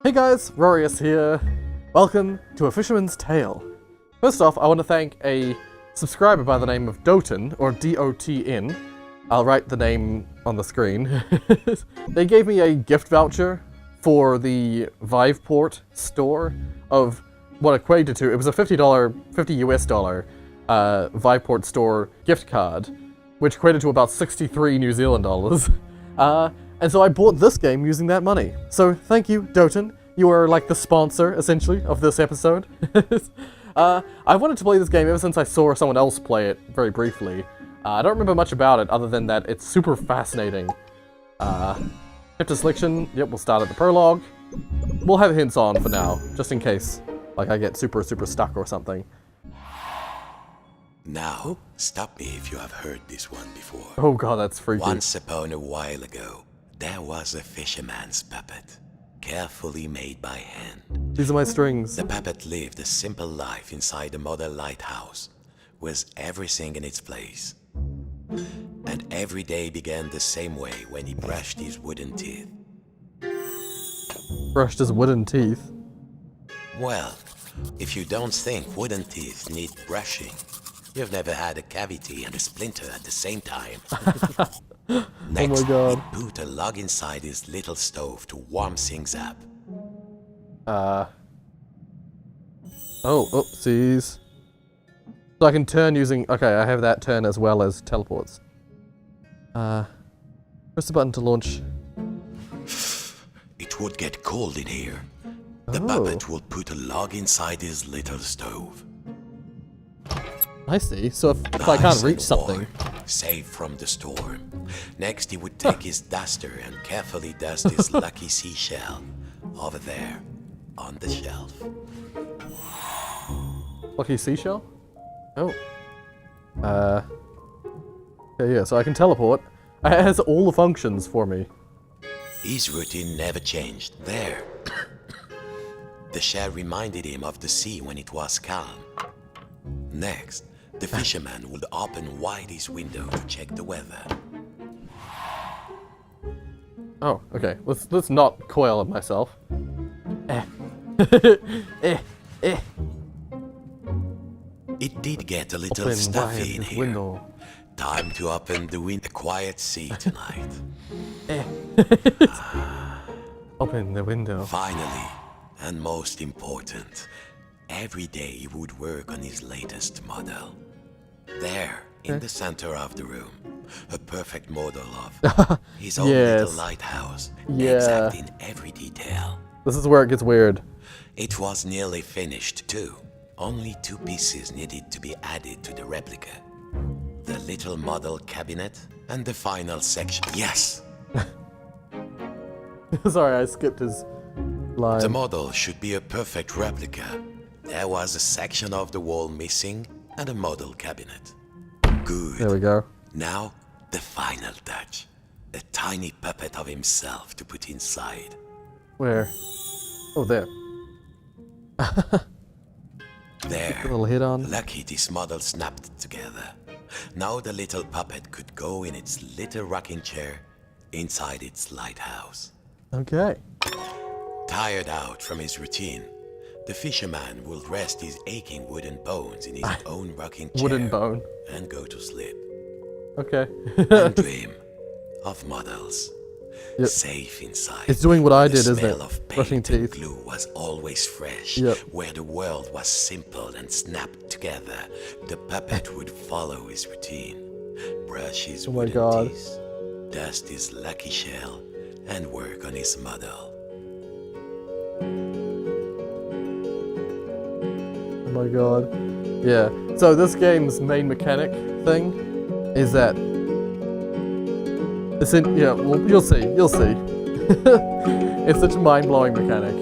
Hey guys, Rorius here. Welcome to A Fisherman's Tale. First off, I want to thank a subscriber by the name of Doten, or D-O-T-N. I'll write the name on the screen. They gave me a gift voucher for the Viveport store of what equated to, it was a $50 US Viveport store gift card, which equated to about 63 New Zealand dollars. And so I bought this game using that money. So thank you, Doten. You are like the sponsor, essentially, of this episode. I wanted to play this game ever since I saw someone else play it very briefly. I don't remember much about it other than that it's super fascinating. Chapter selection, yep, we'll start at the prologue. We'll have hints on for now, just in case, like, I get super stuck or something. Now, stop me if you have heard this one before. Oh god, that's freaky. Once upon a while ago, there was a fisherman's puppet, carefully made by hand. These are my strings. The puppet lived a simple life inside the model lighthouse, with everything in its place. And every day began the same way when he brushed his wooden teeth. Brushed his wooden teeth? Well, if you don't think wooden teeth need brushing, you've never had a cavity and a splinter at the same time. Next, oh my god. he put a log inside his little stove to warm things up. Oopsies. So I can turn using... Okay, I have that turn as well as teleports. Press the button to launch. It would get cold in here. The puppet will put a log inside his little stove. I see. So if I can't reach something... Safe from the storm. Next, he would take his duster and carefully dust his lucky seashell over there on the shelf. Lucky seashell? Oh. Yeah, so I can teleport. It has all the functions for me. His routine never changed. There. The shell reminded him of the sea when it was calm. Next, the fisherman would open wide his window to check the weather. Oh, okay. Let's not coil myself. It did get a little Open stuffy in wide here. window. Time to open the window. A quiet sea tonight. Open the window. Finally, and most important, every day he would work on his latest model. There, in the center of the room, a perfect model of his own little lighthouse, exact in every detail. This is where it gets weird. It was nearly finished too. Only 2 pieces needed to be added to the replica. The little model cabinet and the final section. Yes! Sorry, I skipped his line. The model should be a perfect replica. There was a section of the wall missing and a model cabinet. Good. There we go. Now, the final touch. A tiny puppet of himself to put inside. Where? Oh, there. There. A little hit on. Lucky this model snapped together. Now the little puppet could go in its little rocking chair inside its lighthouse. Okay. Tired out from his routine, the fisherman will rest his aching wooden bones in his own rocking chair. Wooden bone. And go to sleep. Okay. And dream of models. Yep. Safe inside. It's doing what I did, isn't smell it? of Brushing paint and teeth. glue was always fresh. Yep. Where the world was simple and snapped together, the puppet would follow his routine. Brush his wooden teeth, dust his lucky shell, and work on his model. Oh my god. Yeah. So this game's main mechanic thing is that it's in, yeah, well, you'll see. It's such a mind-blowing mechanic.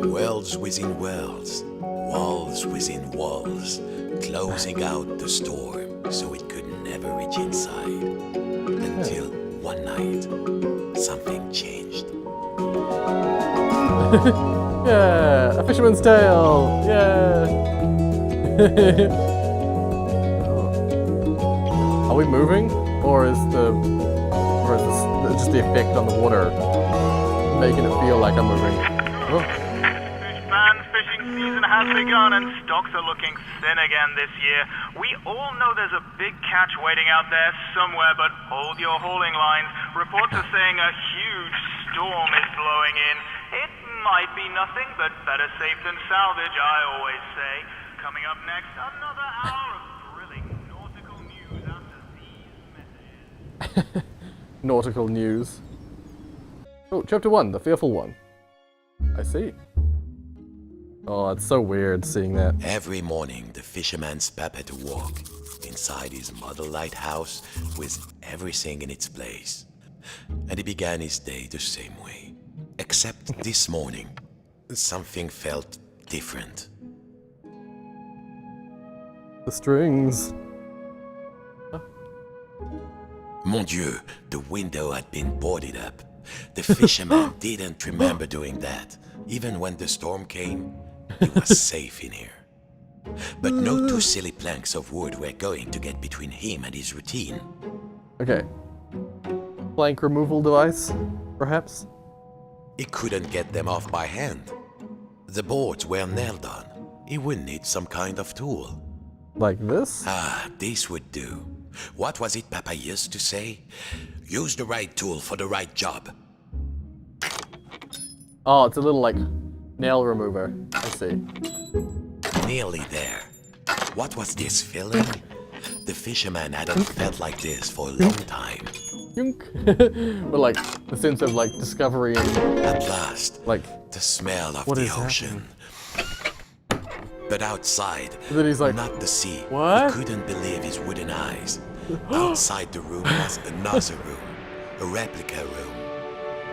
Worlds within worlds, walls within walls, closing out the storm so it could never reach inside. Until one night, something changed. Yeah, a fisherman's tale. Yeah. Are we moving, or is this just the effect on the water? making it feel like I'm moving. Oh. Fishman, fishing season has begun and stocks are looking thin again this year. We all know there's a big catch waiting out there somewhere, but hold your hauling lines. Reports are saying a huge storm is blowing in. It might be nothing, but better safe than salvage, I always say. Coming up next, another hour of thrilling nautical news after these messages. Nautical news. Oh, chapter 1, the fearful one. I see. Oh, it's so weird seeing that. Every morning, the fisherman's prepared to walk inside his model lighthouse with everything in its place. And he began his day the same way. Except this morning, something felt different. The strings. Mon Dieu, the window had been boarded up. The fisherman didn't remember doing that. Even when the storm came, he was safe in here. But no two silly planks of wood were going to get between him and his routine. Okay. Plank removal device, perhaps? He couldn't get them off by hand. The boards were nailed on. He would need some kind of tool. Like this? Ah, this would do. What was it Papa used to say? Use the right tool for the right job. Oh, it's a little, like, nail remover. I see. Nearly there. What was this feeling? The fisherman hadn't felt like this for a long time. Yunk. But, like, the sense of, like, discovery and... At last, like, the smell of what the is ocean. But outside, and then he's like, not the sea. what? He couldn't believe his wooden eyes. Outside the room was another room, a replica room.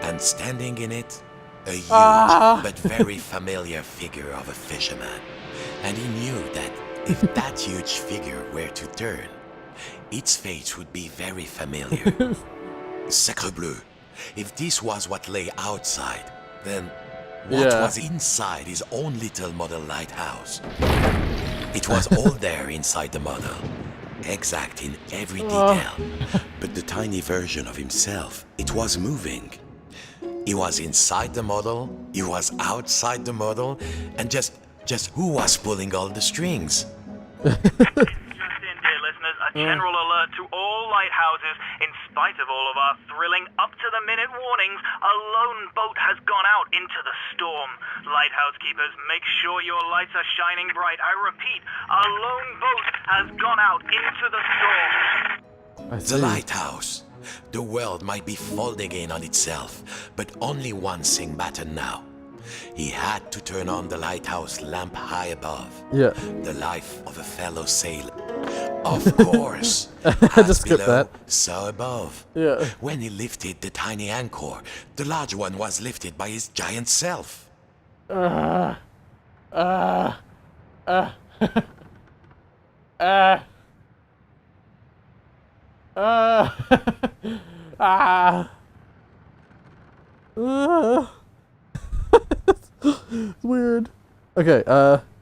And standing in it, a huge but very familiar figure of a fisherman. And he knew that if that huge figure were to turn, its face would be very familiar. Sacre bleu. If this was what lay outside, then what was inside his own little model lighthouse? It was all there inside the model, exact in every detail. But the tiny version of himself, it was moving. He was inside the model, he was outside the model, and just who was pulling all the strings? Just in, dear listeners, a general alert to all lighthouses. In spite of all of our thrilling up-to-the-minute warnings, a lone boat has gone out into the storm. Lighthouse keepers, make sure your lights are shining bright. I repeat, a lone boat has gone out into the storm. The lighthouse. The world might be folding in on itself, but only one thing mattered now. He had to turn on the lighthouse lamp high above. Yeah. The life of a fellow sailor. Of course. I just skipped below, that. so above. Yeah. When he lifted the tiny anchor, the large one was lifted by his giant self. Weird. Okay,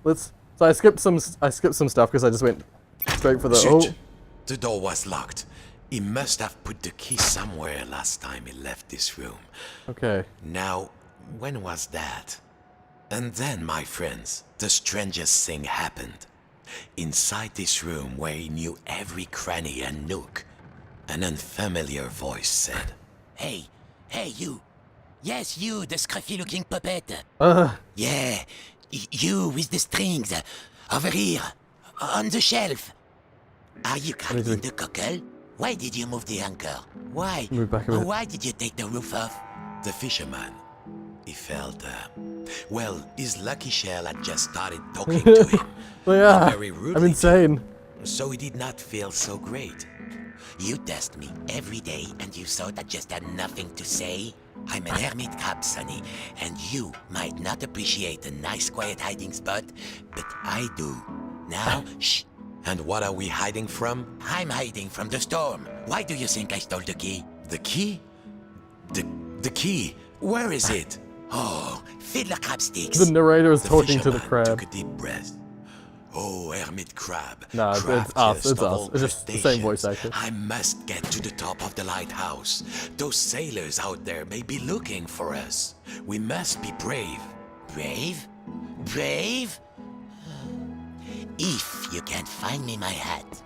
let's. So I skipped some stuff because I just went straight for the. Shoot. The door was locked. He must have put the key somewhere last time he left this room. Okay. Now, when was that? And then, my friends, the strangest thing happened. Inside this room where he knew every cranny and nook, an unfamiliar voice said, Hey, you. Yes, you, the scruffy-looking puppet. Yeah, you with the strings. Over here, on the shelf. Are you carrying the cockle? Why did you move the anchor? Why? Move back a bit. Why did you take the roof off? the fisherman. He felt, well, his lucky shell had just started talking to him. Well, yeah, Very rudely I'm insane. So he did not feel so great. You test me every day and you thought I just had nothing to say? I'm an hermit crab, Sonny, and you might not appreciate a nice quiet hiding spot, but I do. Now, shh. And what are we hiding from? I'm hiding from the storm. Why do you think I stole the key? The key? The key? Where is it? Oh, fiddler crab sticks. The narrator is The talking to the fisherman crab. took a deep breath. Oh, Hermit Crab. No, it's us. craftiest It's of us. all It's just the same voice crustaceans. actor. I must get to the top of the lighthouse. Those sailors out there may be looking for us. We must be brave. Brave? Brave? If you can't find me my hat,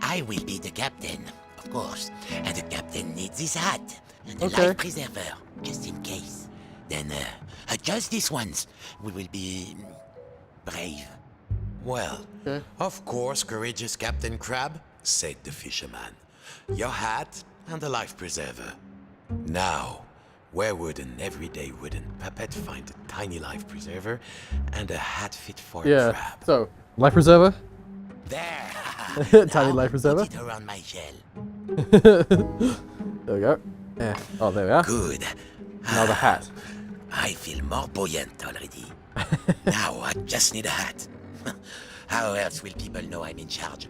I will be the captain, of course. And the captain needs his hat and the Okay. life preserver, just in case. Then, just this once, we will be brave. Well, Okay. of course, courageous Captain Crab, said the fisherman. Your hat and the life preserver. Now, where would an everyday wooden puppet find a tiny life preserver and a hat fit for a Yeah. crab? So, life preserver. There! Tiny Now, life preserver. Put it around my shell. There we go. Yeah. Oh, there we are. Good. Now the hat. I feel more buoyant already. Now I just need a hat. How else will people know I'm in charge?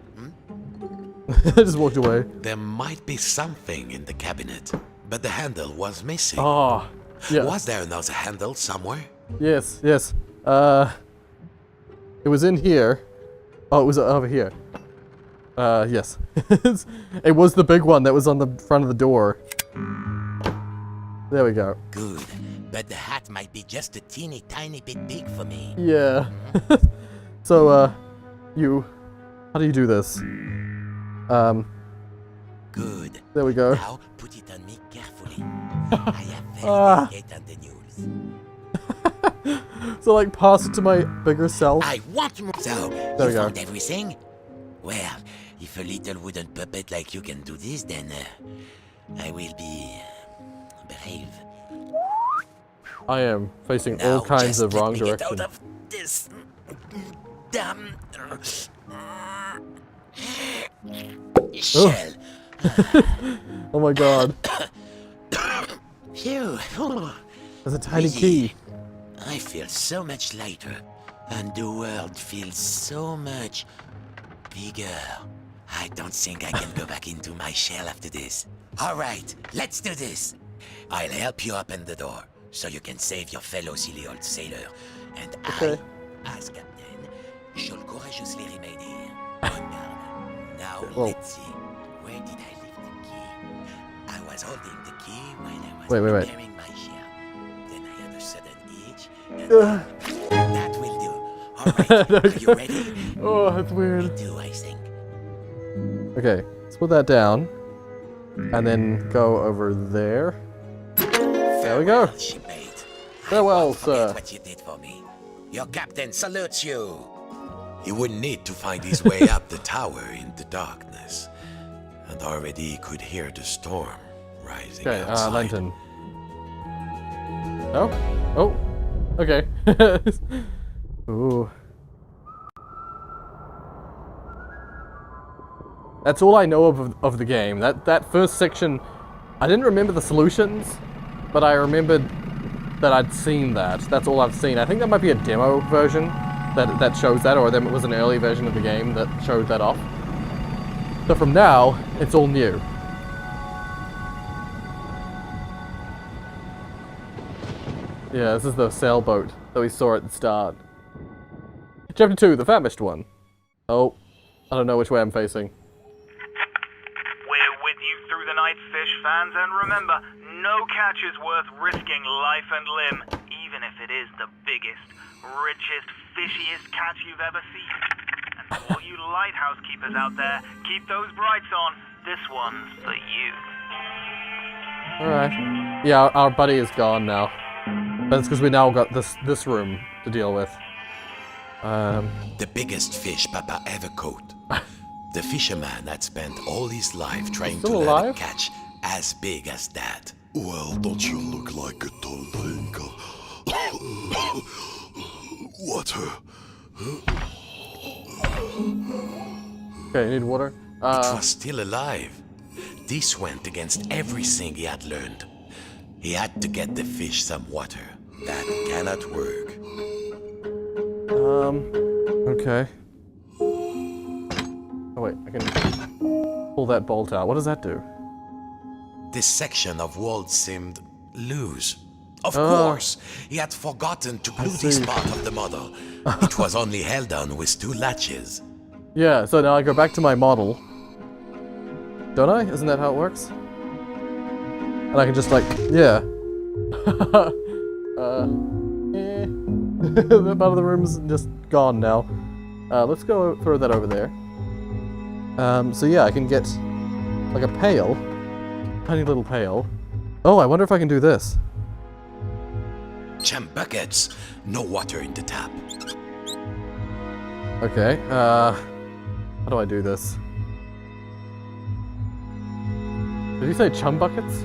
Just walked away. There might be something in the cabinet, but the handle was missing. Oh. Yeah. Was there another handle somewhere? Yes. Yes. It was in here. Oh, it was over here. Yes. It was the big one that was on the front of the door. There we go. Good. But the hat might be just a teeny tiny bit big for me. Yeah. So, how do you do this? Good. There we go. Now put it on me carefully. I am very delicate on the news. So, like, pass it to my bigger self. I want more. So, we you go. found everything? Well, if a little wooden puppet like you can do this, then I will be brave. I am facing Now all kinds just of let wrong me get direction. out of this damn shell. Oh my god. Phew. There's a tiny Easy. key. I feel so much lighter, and the world feels so much bigger. I don't think I can go back into my shell after this. All right, let's do this. I'll help you open the door, so you can save your fellow silly old sailor. And Okay. I, as captain, shall courageously remain here. On guard. Now, Whoa. let's see. Where did I leave the key? I was holding the key while I was Wait. preparing my shell. Then I had a sudden itch, and that will do. All right, are you ready? Oh, that's weird. Me too, I think. Okay, let's put that down. And then go over there. There we go. Farewell, shipmate. Farewell, I won't forget sir. what you did for me. Your captain salutes you. He would need to find his way up the tower in the darkness, and already he could hear the storm rising Okay, outside. lantern. No? Oh. Okay. Ooh. That's all I know of the game. That first section, I didn't remember the solutions, but I remembered that I'd seen that. That's all I've seen. I think that might be a demo version that shows that, or there was an early version of the game that showed that off. So from now, it's all new. Yeah, this is the sailboat that we saw at the start. Chapter 2, the famished one. Oh, I don't know which way I'm facing. We're with you through the night, fish fans, and remember, no catch is worth risking life and limb, even if it is the biggest, richest, fishiest catch you've ever seen. And for all you lighthouse keepers out there, keep those brights on. This one's for you. Alright. Yeah, our buddy is gone now. That's because we now got this room to deal with. The biggest fish Papa ever caught. The fisherman had spent all his life trying to Still land a alive? catch as big as that. Well, don't you look like a tall drink? Water. Okay, you need water? It was still alive. This went against everything he had learned. He had to get the fish some water. That cannot work. Okay. Oh wait, I can pull that bolt out. What does that do? This section of wall seemed loose. Of course, he had forgotten to glue this see. part of the model. It was only held on with 2 latches. Yeah, so now I go back to my model. Don't I? Isn't that how it works? And I can just like, yeah. That part of the room's just gone now. Let's go throw that over there. So yeah, I can get like a pail. Tiny little pail. Oh, I wonder if I can do this. Jam buckets. No water in the tap. Okay, how do I do this? Did you say chum buckets?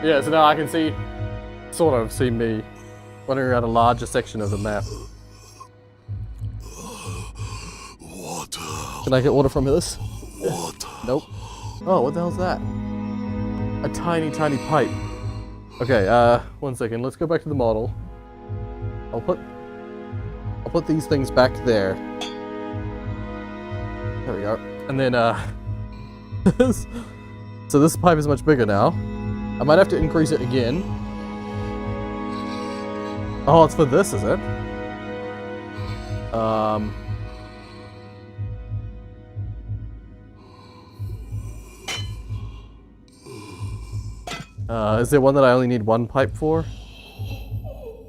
Yeah, so now I can see, sort of see me running around a larger section of the map. Water. Can I get water from this? Water. Nope. Oh, what the hell's that? A tiny, tiny pipe. Okay, 1 second. Let's go back to the model. I'll put these things back there. There we go. And then, so this pipe is much bigger now. I might have to increase it again. Oh, it's for this, is it? Is there one that I only need 1 pipe for?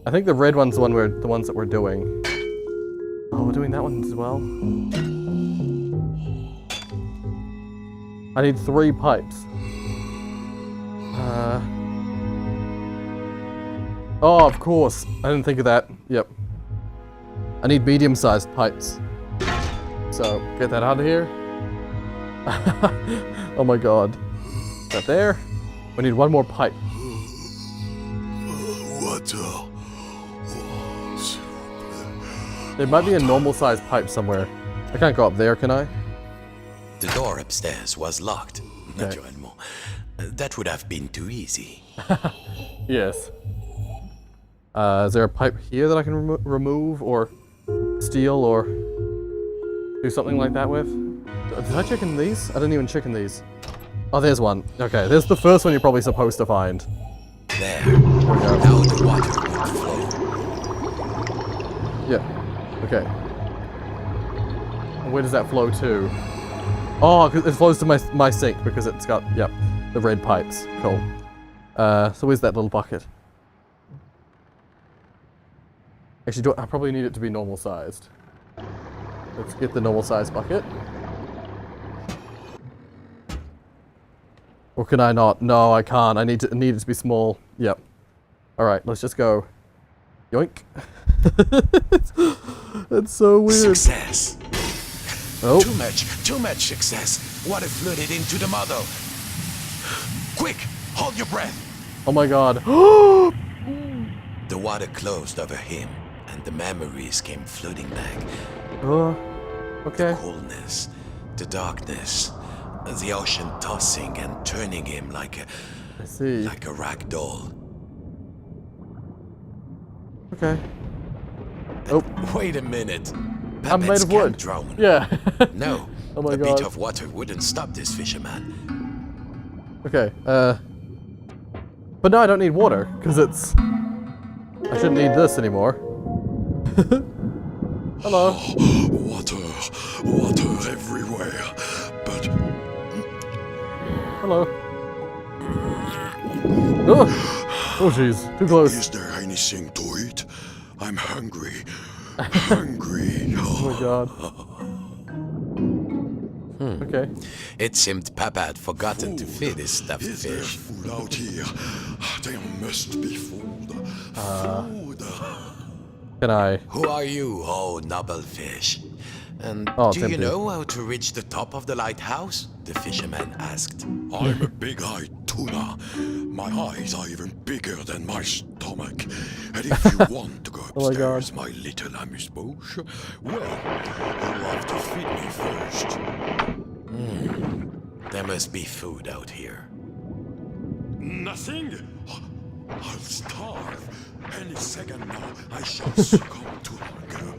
I think the red one's the ones that we're doing. Oh, we're doing that one as well. I need 3 pipes. Oh, of course. I didn't think of that. Yep. I need medium-sized pipes. So, get that out of here. Oh my god. Is that there? We need 1 more pipe. Water. There might be a normal-sized pipe somewhere. I can't go up there, can I? The door upstairs was locked. Naturellement. That would have been too easy. Yes. Is there a pipe here that I can remove or steal or do something like that with? Did I check in these? I didn't even check in these. Oh, there's one. Okay, there's the first one you're probably supposed to find. There. Now the water would flow. Yeah. Okay. And where does that flow to? Oh, 'cause it flows to my sink because it's got, yep, the red pipes. Cool. So where's that little bucket? Actually, I probably need it to be normal sized. Let's get the normal sized bucket. Or can I not? No, I can't. I need it to be small. Yep. Alright, let's just go. Yoink. That's so weird. Success. Oh. Too much success. Water flooded into the model. Quick, hold your breath. Oh my god. The water closed over him, and the memories came flooding back. Okay. The coolness, the darkness, the ocean tossing and turning him like a I see. rag doll. Okay. Oh, Wait a minute. I'm made Puppets of can't wood. drown. Yeah. No, Oh my a god. bit of water wouldn't stop this fisherman. Okay, but no, I don't need water, because I shouldn't need this anymore. Hello. Water everywhere. But Hello. Oh, oh jeez, too close. is there anything to eat? I'm hungry. Hungry. Oh my god. Okay. It seemed Papa had forgotten to feed his stuffed Is there fish. food out here? There must be food. Food. Can I? Who are you, oh noble fish? And Oh, do you tempting. know how to reach the top of the lighthouse? The fisherman asked. I'm a big-eyed tuna. My eyes are even bigger than my stomach. And if you want to go Oh my God. upstairs, my little amuse-bouche, well, you'll have to feed me first. There must be food out here. Nothing? I'll starve. Any second now, I shall succumb to hunger.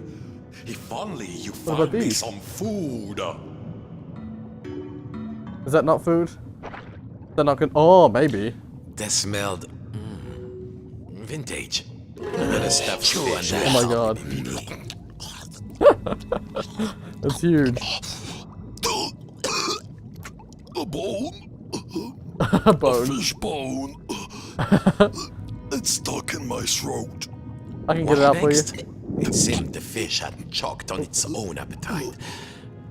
If only you about find me these? some food. Is that not food? Is that not good? Oh, maybe. They smelled vintage. And a stuffed fish. Oh my god. That's huge. A bone? A bone. Fish bone. It's stuck in my throat. I can get it out for you. It seemed the fish had choked on its own appetite.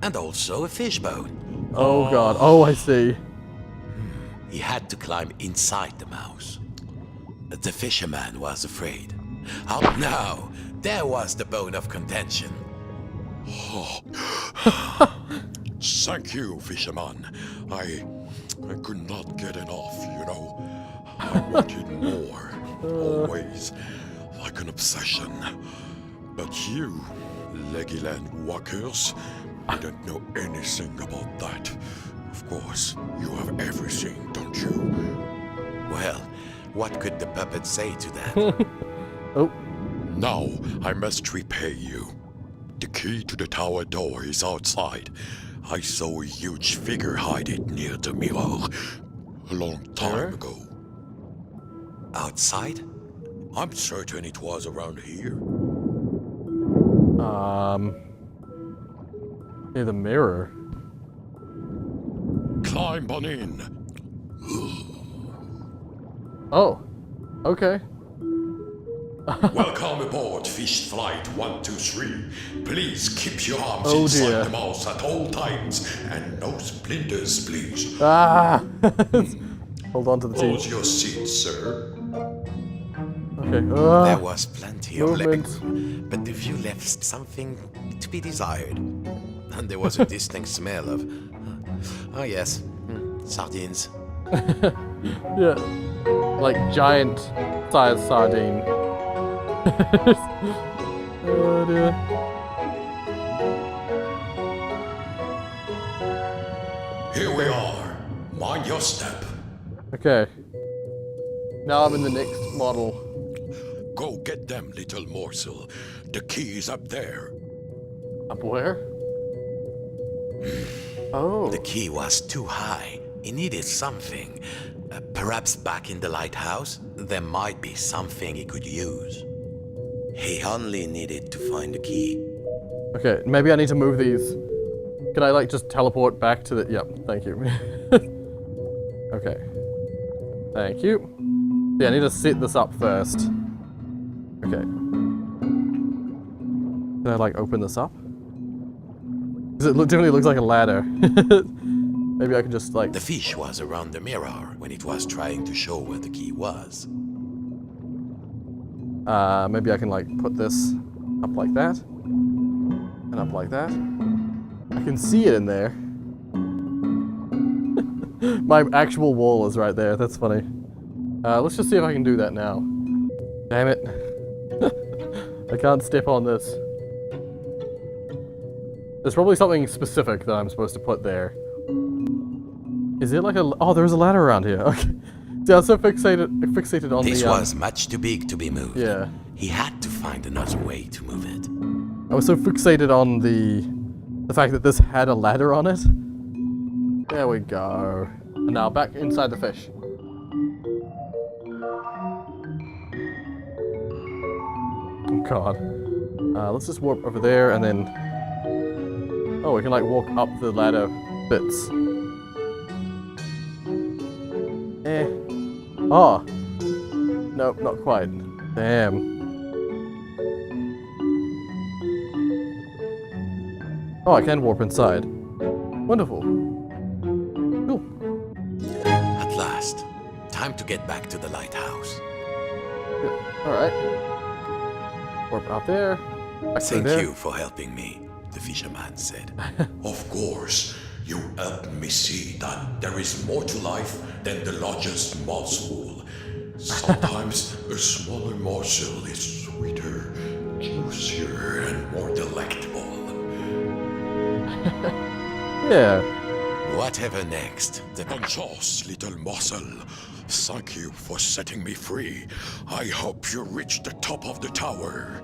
And also a fish bone. Oh god. Oh, I see. He had to climb inside the mouse. The fisherman was afraid. Oh no! There was the bone of contention. Thank you, fisherman. I could not get enough, you know. I wanted more. Always. Like an obsession. But you, Legoland walkers, didn't know anything about that. Of course, you have everything, don't you? Well, what could the puppet say to that? Oh. Now I must repay you. The key to the tower door is outside. I saw a huge figure hide it near the mirror a long time ago. Outside? I'm certain it was around here. Near the mirror. Climb on in. Oh. Okay. Welcome aboard Fish Flight 123. Please keep your arms Oh, inside dear. the mouse at all times and no splinters, please. Ah! Hold on to the Hold teeth. your seat, sir. Okay. There was plenty of movement. leg, but the view left something to be desired. And there was a distinct smell of... oh yes, sardines. Yeah. Like giant sized sardine. Oh dear. Here we are. Mind your step. Okay. Now I'm in the next model. Go get them, little morsel. The key is up there. Up where? Oh. The key was too high. He needed something. Perhaps back in the lighthouse, there might be something he could use. He only needed to find the key. Okay, maybe I need to move these. Can I like just teleport back to the... Yep, thank you. Okay. Thank you. Yeah, I need to set this up first. Okay. Can I like open this up? Because it definitely looks like a ladder. Maybe I can just like... The fish was around the mirror when it was trying to show where the key was. Maybe I can like put this up like that. And up like that. I can see it in there. My actual wall is right there. That's funny. Let's just see if I can do that now. Damn it. I can't step on this. There's probably something specific that I'm supposed to put there. Is it like a... Oh, there's a ladder around here. Okay. See, I was so fixated on This the... was much too big to be moved. Yeah. He had to find another way to move it. I was so fixated on the fact that this had a ladder on it. There we go. And now back inside the fish. Oh god. Let's just warp over there and then... Oh, we can like walk up the ladder bits. Oh. Nope, not quite. Damn. Oh, I can warp inside. Wonderful. Cool. At last, time to get back to the lighthouse. Alright. Warp out there. Back through Thank there. you for helping me, the fisherman said. Of course, you helped me see that there is more to life than the largest mouthful. Sometimes a smaller morsel is sweeter, juicier, and more delectable. Yeah. Whatever next, the Bonchance, little morsel. Thank you for setting me free. I hope you reach the top of the tower.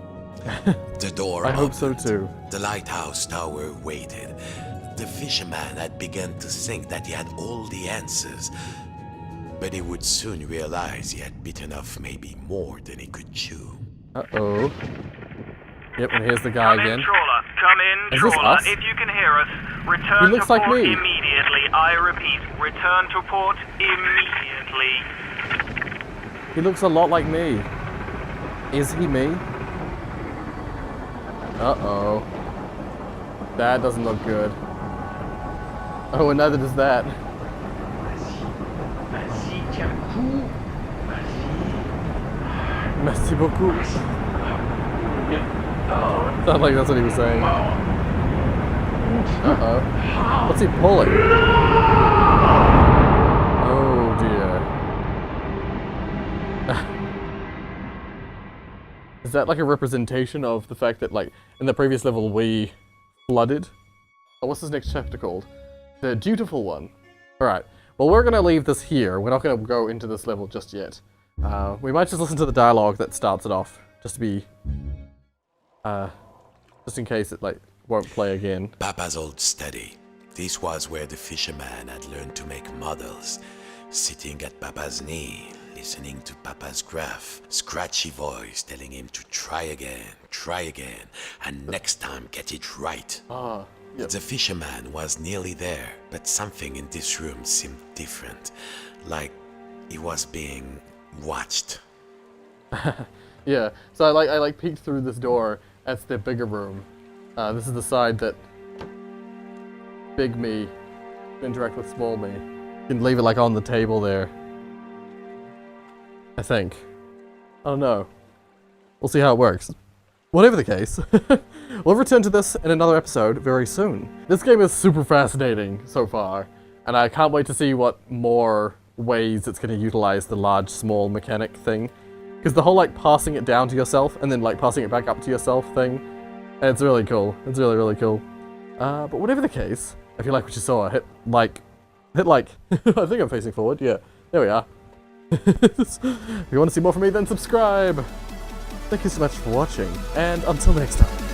The door I hope so opened. too. The lighthouse tower waited. The fisherman had begun to think that he had all the answers, but he would soon realize he had bitten off maybe more than he could chew. Uh-oh. Yep, and here's the guy Come again. in, trawler. Come in, Is this trawler. us? If you can hear us, return He looks to like port me. immediately. I repeat, return to port immediately. He looks a lot like me. Is he me? Uh-oh. That doesn't look good. Oh, and neither does that. Vas-y, tiens le coup. Vas-y. Merci beaucoup. Sounds like that's what he was saying. Uh-oh. What's he pulling? Oh dear. Is that like a representation of the fact that, like, in the previous level we flooded? Oh, what's this next chapter called? The Dutiful One. Alright. Well, we're gonna leave this here. We're not gonna go into this level just yet. We might just listen to the dialogue that starts it off, just to be, just in case it, like, won't play again. Papa's old study. This was where the fisherman had learned to make models. Sitting at Papa's knee, listening to Papa's gruff, scratchy voice telling him to try again, and next time get it right. Ah, yep. The fisherman was nearly there, but something in this room seemed different. Like he was being watched. Yeah, so I like peeked through this door. That's the bigger room. This is the side that big me interact with small me. You can leave it like on the table there. I think. I don't know. We'll see how it works. Whatever the case, we'll return to this in another episode very soon. This game is super fascinating so far, and I can't wait to see what more ways it's going to utilize the large-small mechanic thing. Because the whole, like, passing it down to yourself and then, like, passing it back up to yourself thing, it's really cool. It's really, really cool. But whatever the case, if you like what you saw, hit like. I think I'm facing forward. Yeah, there we are. If you want to see more from me, then subscribe. Thank you so much for watching, and until next time.